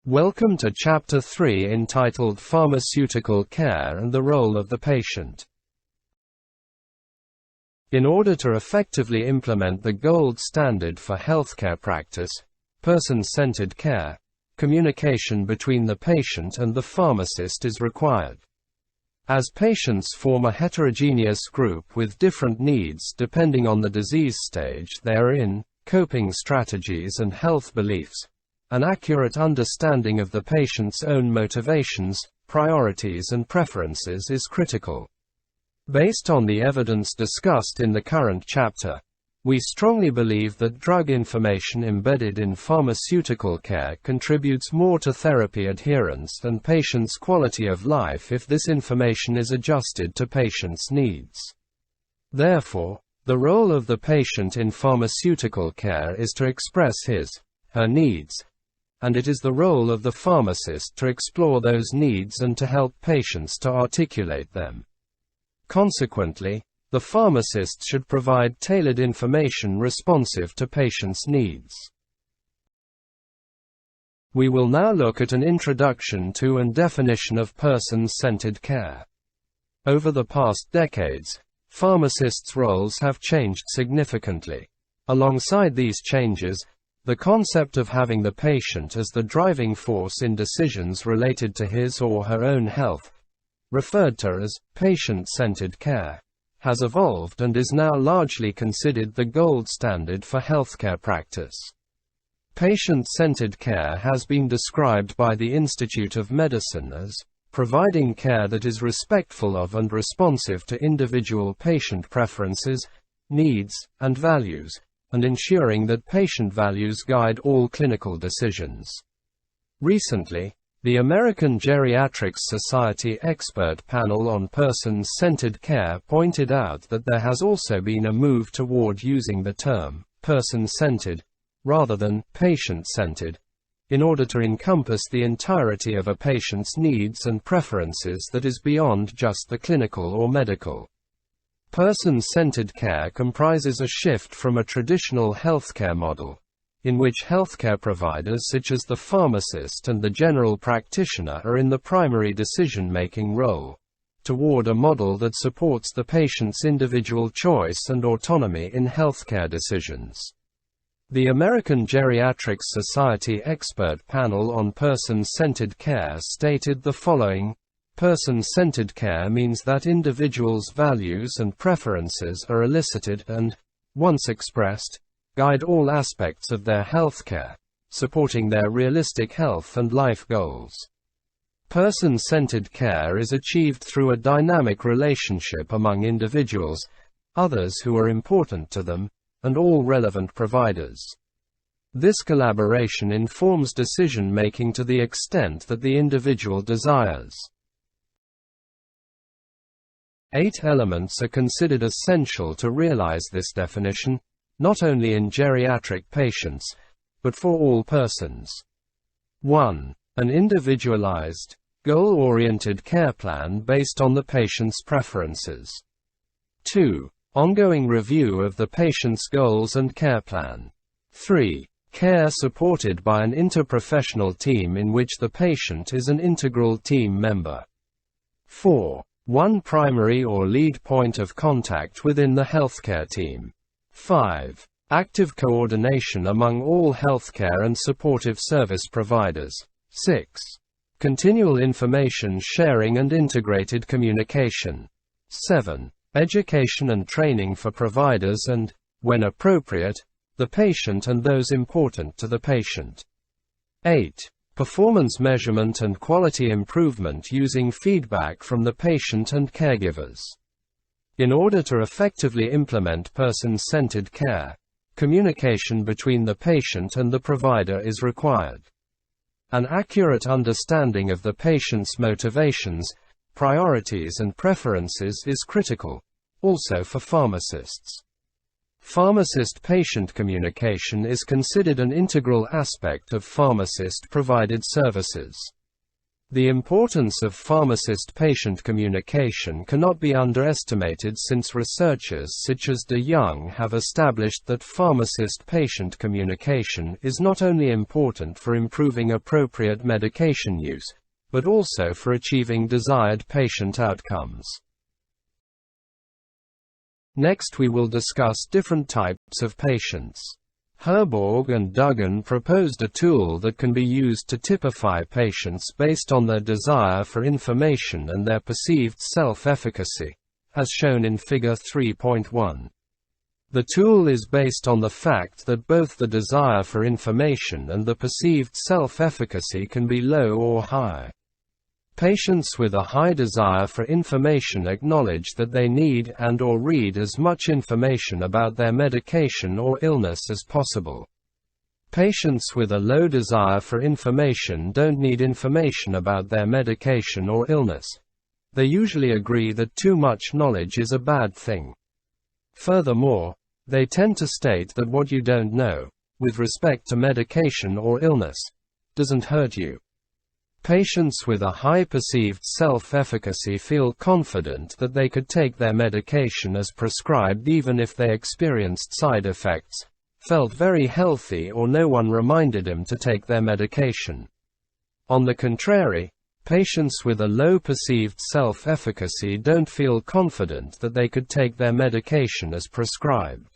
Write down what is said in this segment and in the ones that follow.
Welcome to Chapter 3 entitled Pharmaceutical Care and the Role of the Patient. In order to effectively implement the gold standard for healthcare practice, person-centered care, communication between the patient and the pharmacist is required. As patients form a heterogeneous group with different needs depending on the disease stage they are in, coping strategies and health beliefs, an accurate understanding of the patient's own motivations, priorities and preferences is critical. Based on the evidence discussed in the current chapter, we strongly believe that drug information embedded in pharmaceutical care contributes more to therapy adherence and patients' quality of life if this information is adjusted to patients' needs. Therefore, the role of the patient in pharmaceutical care is to express his/her needs, and it is the role of the pharmacist to explore those needs and to help patients to articulate them. Consequently, the pharmacist should provide tailored information responsive to patients' needs. We will now look at an introduction to and definition of person-centered care. Over the past decades, pharmacists' roles have changed significantly. Alongside these changes, the concept of having the patient as the driving force in decisions related to his or her own health, referred to as patient-centered care, has evolved and is now largely considered the gold standard for healthcare practice. Patient-centered care has been described by the Institute of Medicine as providing care that is respectful of and responsive to individual patient preferences, needs, and values, and ensuring that patient values guide all clinical decisions. Recently, the American Geriatrics Society Expert Panel on Person-Centered Care pointed out that there has also been a move toward using the term person-centered rather than patient-centered in order to encompass the entirety of a patient's needs and preferences that is beyond just the clinical or medical. Person-centered care comprises a shift from a traditional healthcare model, in which healthcare providers such as the pharmacist and the general practitioner are in the primary decision-making role, toward a model that supports the patient's individual choice and autonomy in healthcare decisions. The American Geriatrics Society Expert Panel on Person-Centered Care stated the following: person-centered care means that individuals' values and preferences are elicited and, once expressed, guide all aspects of their healthcare, supporting their realistic health and life goals. Person-centered care is achieved through a dynamic relationship among individuals, others who are important to them, and all relevant providers. This collaboration informs decision-making to the extent that the individual desires. 8 elements are considered essential to realize this definition, not only in geriatric patients, but for all persons. 1. An individualized, goal-oriented care plan based on the patient's preferences. 2. Ongoing review of the patient's goals and care plan. 3. Care supported by an interprofessional team in which the patient is an integral team member. 4. One primary or lead point of contact within the healthcare team. 5. Active coordination among all healthcare and supportive service providers. 6. Continual information sharing and integrated communication. 7. Education and training for providers and, when appropriate, the patient and those important to the patient. 8. Performance measurement and quality improvement using feedback from the patient and caregivers. In order to effectively implement person-centered care, communication between the patient and the provider is required. An accurate understanding of the patient's motivations, priorities and preferences is critical, also for pharmacists. Pharmacist-patient communication is considered an integral aspect of pharmacist-provided services. The importance of pharmacist-patient communication cannot be underestimated, since researchers such as de Jong have established that pharmacist-patient communication is not only important for improving appropriate medication use, but also for achieving desired patient outcomes. Next we will discuss different types of patients. Herborg and Duggan proposed a tool that can be used to typify patients based on their desire for information and their perceived self-efficacy, as shown in Figure 3.1. The tool is based on the fact that both the desire for information and the perceived self-efficacy can be low or high. Patients with a high desire for information acknowledge that they need and/or read as much information about their medication or illness as possible. Patients with a low desire for information don't need information about their medication or illness. They usually agree that too much knowledge is a bad thing. Furthermore, they tend to state that what you don't know, with respect to medication or illness, doesn't hurt you. Patients with a high perceived self-efficacy feel confident that they could take their medication as prescribed even if they experienced side effects, felt very healthy, or no one reminded them to take their medication. On the contrary, patients with a low perceived self-efficacy don't feel confident that they could take their medication as prescribed.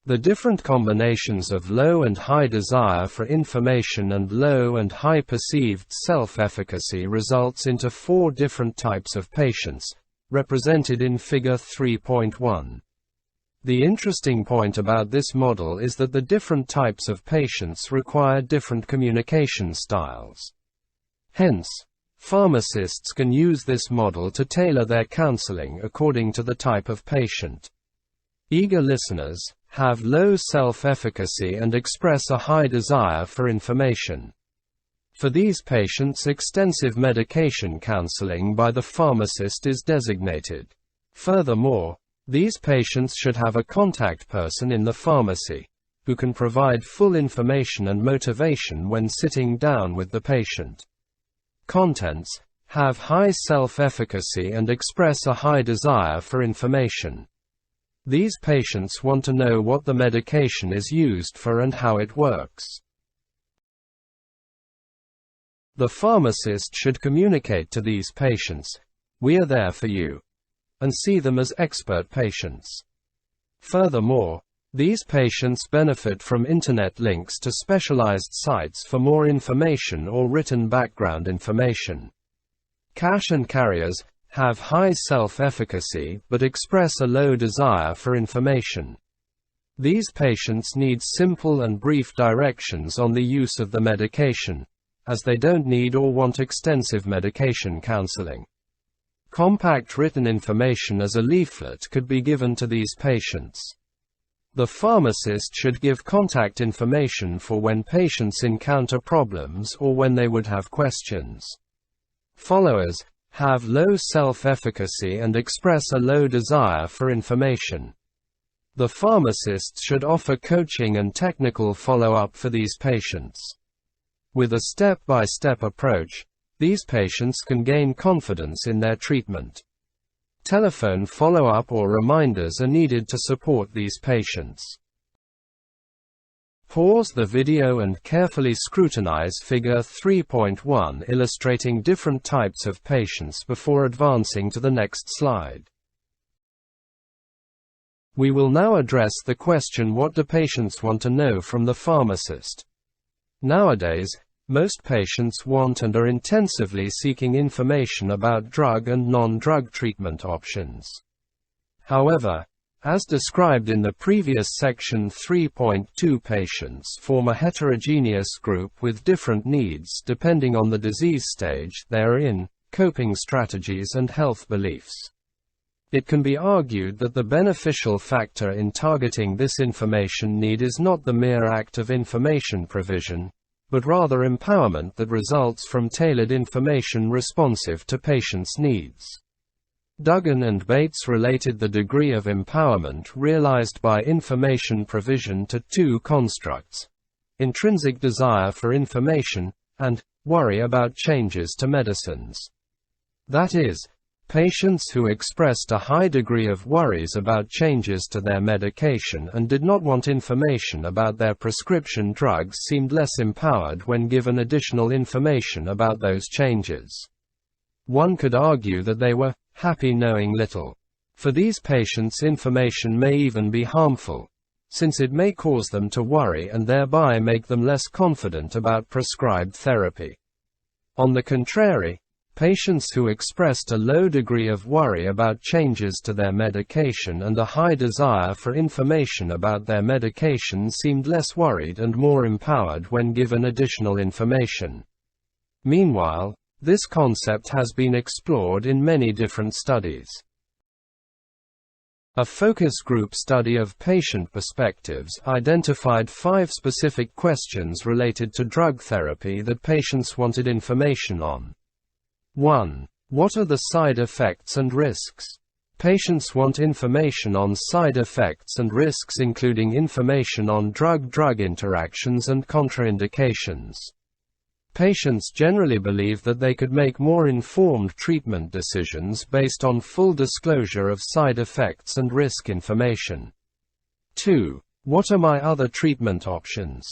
The different combinations of low and high desire for information and low and high perceived self-efficacy results into 4 different types of patients, represented in Figure 3.1. The interesting point about this model is that the different types of patients require different communication styles. Hence, pharmacists can use this model to tailor their counseling according to the type of patient. Eager listeners have low self-efficacy and express a high desire for information. For these patients, extensive medication counseling by the pharmacist is designated. Furthermore, these patients should have a contact person in the pharmacy, who can provide full information and motivation when sitting down with the patient. Contents have high self-efficacy and express a high desire for information. These patients want to know what the medication is used for and how it works. The pharmacist should communicate to these patients, "We are there for you," and see them as expert patients. Furthermore, these patients benefit from internet links to specialized sites for more information or written background information. Cash and carriers have high self-efficacy but express a low desire for information. These patients need simple and brief directions on the use of the medication, as they don't need or want extensive medication counseling. Compact written information as a leaflet could be given to these patients. The pharmacist should give contact information for when patients encounter problems or when they would have questions. Followers have low self-efficacy and express a low desire for information. The pharmacist should offer coaching and technical follow-up for these patients. With a step-by-step approach, these patients can gain confidence in their treatment. Telephone follow-up or reminders are needed to support these patients. Pause the video and carefully scrutinize Figure 3.1 illustrating different types of patients before advancing to the next slide. We will now address the question, what do patients want to know from the pharmacist? Nowadays, most patients want and are intensively seeking information about drug and non-drug treatment options. However, as described in the previous section 3.2, patients form a heterogeneous group with different needs depending on the disease stage they are in, coping strategies and health beliefs. It can be argued that the beneficial factor in targeting this information need is not the mere act of information provision, but rather empowerment that results from tailored information responsive to patients' needs. Duggan and Bates related the degree of empowerment realized by information provision to 2 constructs: intrinsic desire for information, and worry about changes to medicines. That is, patients who expressed a high degree of worries about changes to their medication and did not want information about their prescription drugs seemed less empowered when given additional information about those changes. One could argue that they were happy knowing little. For these patients, information may even be harmful, since it may cause them to worry and thereby make them less confident about prescribed therapy. On the contrary, patients who expressed a low degree of worry about changes to their medication and a high desire for information about their medication seemed less worried and more empowered when given additional information. Meanwhile, this concept has been explored in many different studies. A focus group study of patient perspectives identified 5 specific questions related to drug therapy that patients wanted information on. 1. What are the side effects and risks? Patients want information on side effects and risks, including information on drug-drug interactions and contraindications. Patients generally believe that they could make more informed treatment decisions based on full disclosure of side effects and risk information. 2. What are my other treatment options?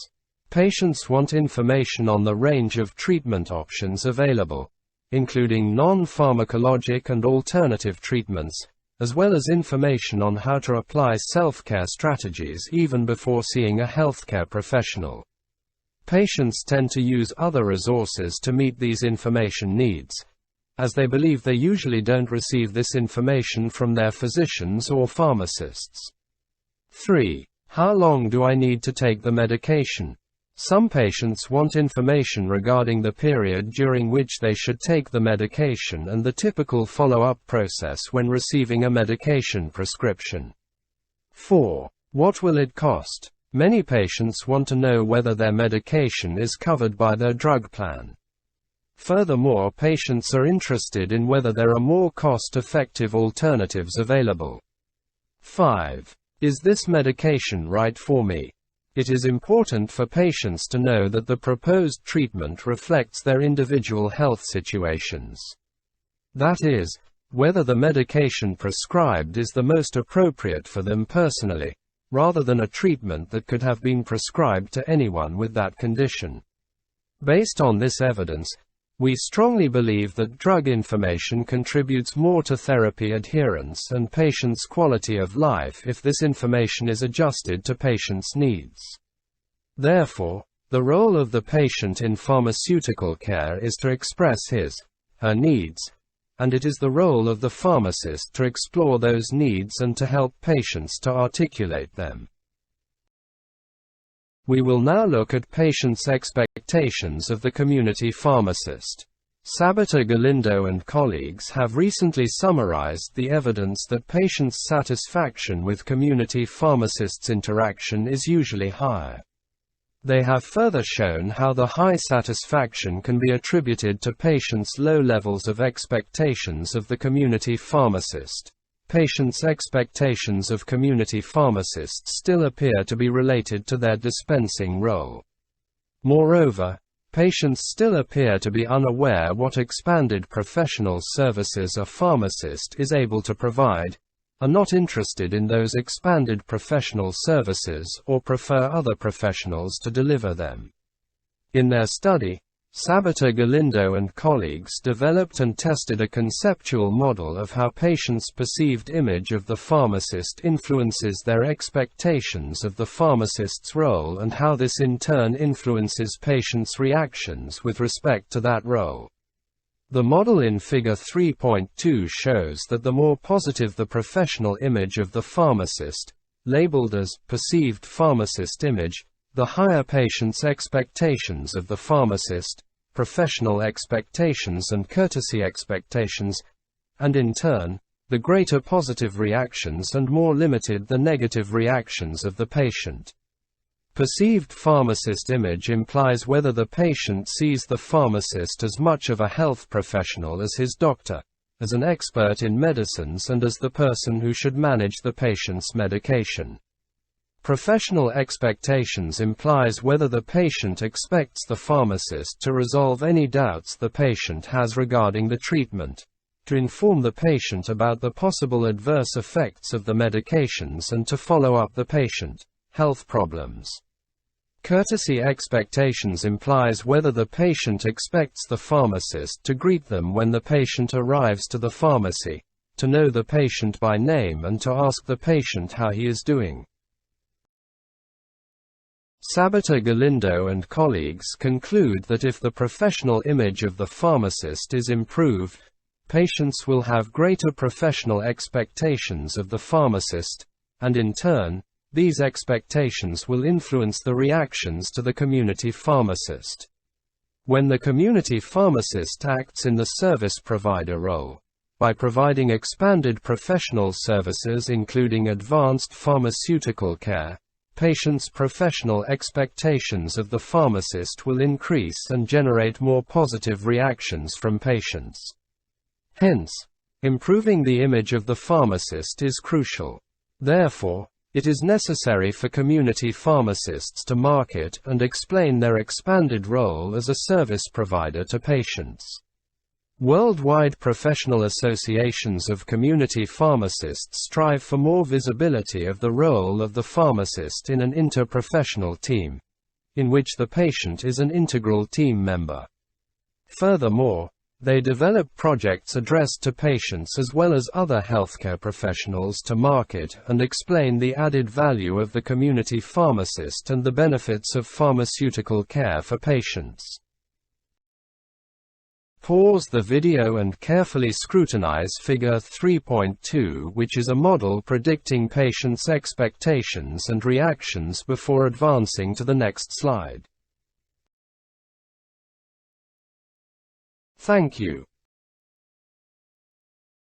Patients want information on the range of treatment options available, including non-pharmacologic and alternative treatments, as well as information on how to apply self-care strategies even before seeing a healthcare professional. Patients tend to use other resources to meet these information needs, as they believe they usually don't receive this information from their physicians or pharmacists. 3. How long do I need to take the medication? Some patients want information regarding the period during which they should take the medication and the typical follow-up process when receiving a medication prescription. 4. What will it cost? Many patients want to know whether their medication is covered by their drug plan. Furthermore, patients are interested in whether there are more cost-effective alternatives available. 5. Is this medication right for me? It is important for patients to know that the proposed treatment reflects their individual health situations. That is, whether the medication prescribed is the most appropriate for them personally, rather than a treatment that could have been prescribed to anyone with that condition. Based on this evidence, we strongly believe that drug information contributes more to therapy adherence and patients' quality of life if this information is adjusted to patients' needs. Therefore, the role of the patient in pharmaceutical care is to express his/her needs, and it is the role of the pharmacist to explore those needs and to help patients to articulate them. We will now look at patients' expectations of the community pharmacist. Sabata Galindo and colleagues have recently summarized the evidence that patients' satisfaction with community pharmacists' interaction is usually higher. They have further shown how the high satisfaction can be attributed to patients' low levels of expectations of the community pharmacist. Patients' expectations of community pharmacists still appear to be related to their dispensing role. Moreover, patients still appear to be unaware what expanded professional services a pharmacist is able to provide, are not interested in those expanded professional services or prefer other professionals to deliver them. In their study, Sabata Galindo and colleagues developed and tested a conceptual model of how patients' perceived image of the pharmacist influences their expectations of the pharmacist's role and how this in turn influences patients' reactions with respect to that role. The model in Figure 3.2 shows that the more positive the professional image of the pharmacist, labeled as perceived pharmacist image, the higher patients' expectations of the pharmacist, professional expectations and courtesy expectations, and in turn, the greater positive reactions and more limited the negative reactions of the patient. Perceived pharmacist image implies whether the patient sees the pharmacist as much of a health professional as his doctor, as an expert in medicines and as the person who should manage the patient's medication. Professional expectations implies whether the patient expects the pharmacist to resolve any doubts the patient has regarding the treatment, to inform the patient about the possible adverse effects of the medications and to follow up the patient health problems. Courtesy expectations implies whether the patient expects the pharmacist to greet them when the patient arrives to the pharmacy, to know the patient by name and to ask the patient how he is doing. Sabata Galindo and colleagues conclude that if the professional image of the pharmacist is improved, patients will have greater professional expectations of the pharmacist, and in turn, these expectations will influence the reactions to the community pharmacist. When the community pharmacist acts in the service provider role, by providing expanded professional services including advanced pharmaceutical care, patients' professional expectations of the pharmacist will increase and generate more positive reactions from patients. Hence, improving the image of the pharmacist is crucial. Therefore, it is necessary for community pharmacists to market and explain their expanded role as a service provider to patients. Worldwide professional associations of community pharmacists strive for more visibility of the role of the pharmacist in an interprofessional team, in which the patient is an integral team member. Furthermore, they develop projects addressed to patients as well as other healthcare professionals to market and explain the added value of the community pharmacist and the benefits of pharmaceutical care for patients. Pause the video and carefully scrutinize Figure 3.2, which is a model predicting patients' expectations and reactions before advancing to the next slide. Thank you.